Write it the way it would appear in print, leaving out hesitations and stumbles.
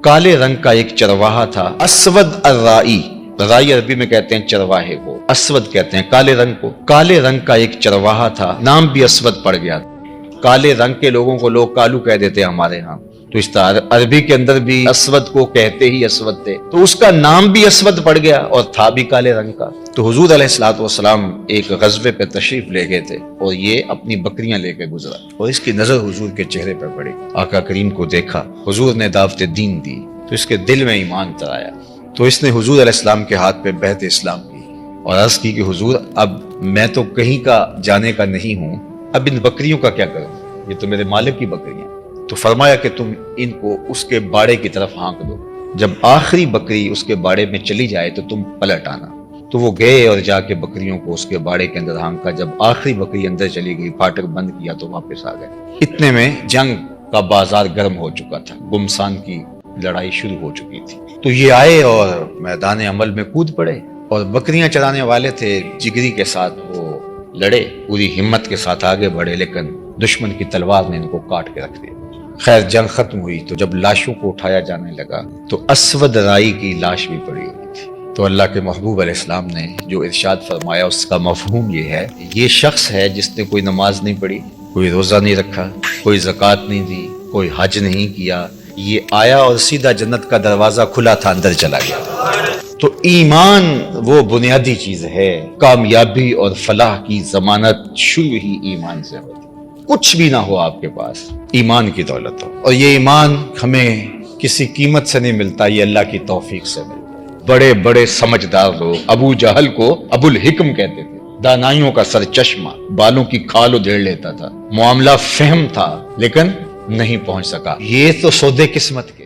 کالے رنگ کا ایک چرواہا تھا، اسود الرائی، رائی عربی میں کہتے ہیں چرواہے کو، اسود کہتے ہیں کالے رنگ کو۔ کالے رنگ کا ایک چرواہا تھا، نام بھی اسود پڑ گیا۔ کالے رنگ کے لوگوں کو لوگ کالو کہہ دیتے ہیں ہمارے ہاں، تو اس طرح عربی کے اندر بھی اسود کو کہتے ہی اسود تھے، تو اس کا نام بھی اسود پڑ گیا اور تھا بھی کالے رنگ کا۔ تو حضور علیہ الصلوۃ والسلام ایک غزوے پہ تشریف لے گئے تھے اور یہ اپنی بکریاں لے کے گزرا اور اس کی نظر حضور کے چہرے پر پڑی۔ آقا کریم کو دیکھا، حضور نے دعوت دین دی تو اس کے دل میں ایمان اتر آیا، تو اس نے حضور علیہ السلام کے ہاتھ پہ بیعت اسلام کی اور عرض کی کہ حضور اب میں تو کہیں کا جانے کا نہیں ہوں، اب ان بکریوں کا کیا کروں، یہ تو میرے مالک کی بکریاں۔ تو فرمایا کہ تم ان کو اس کے باڑے کی طرف ہانک دو، جب آخری بکری اس کے باڑے میں چلی جائے تو تم پلٹ آنا۔ تو وہ گئے اور جا کے بکریوں کو اس کے باڑے کے اندر ہانکا، جب آخری بکری اندر چلی گئی، پھاٹک بند کیا تو واپس آ گئے۔ اتنے میں جنگ کا بازار گرم ہو چکا تھا، گمسان کی لڑائی شروع ہو چکی تھی۔ تو یہ آئے اور میدان عمل میں کود پڑے اور بکریاں چرانے والے تھے، جگری کے ساتھ وہ لڑے، پوری ہمت کے ساتھ آگے بڑھے، لیکن دشمن کی تلوار نے ان کو کاٹ کے رکھ دیا۔ خیر جنگ ختم ہوئی تو جب لاشوں کو اٹھایا جانے لگا تو اسود رائی کی لاش بھی پڑی ہوئی تھی۔ تو اللہ کے محبوب علیہ السلام نے جو ارشاد فرمایا اس کا مفہوم یہ ہے، یہ شخص ہے جس نے کوئی نماز نہیں پڑھی، کوئی روزہ نہیں رکھا، کوئی زکوٰۃ نہیں دی، کوئی حج نہیں کیا، یہ آیا اور سیدھا جنت کا دروازہ کھلا تھا، اندر چلا گیا۔ تو ایمان وہ بنیادی چیز ہے، کامیابی اور فلاح کی ضمانت شروع ہی ایمان سے ہوتی ہے۔ کچھ بھی نہ ہو آپ کے پاس، ایمان کی دولت ہو، اور یہ ایمان ہمیں کسی قیمت سے نہیں ملتا، یہ اللہ کی توفیق سے ملتا ہے۔ بڑے بڑے سمجھدار لوگ ابو جہل کو ابو الحکم کہتے تھے، دانائیوں کا سر چشمہ، بالوں کی کھال ادھیڑ لیتا تھا، معاملہ فہم تھا لیکن نہیں پہنچ سکا۔ یہ تو سودے قسمت کے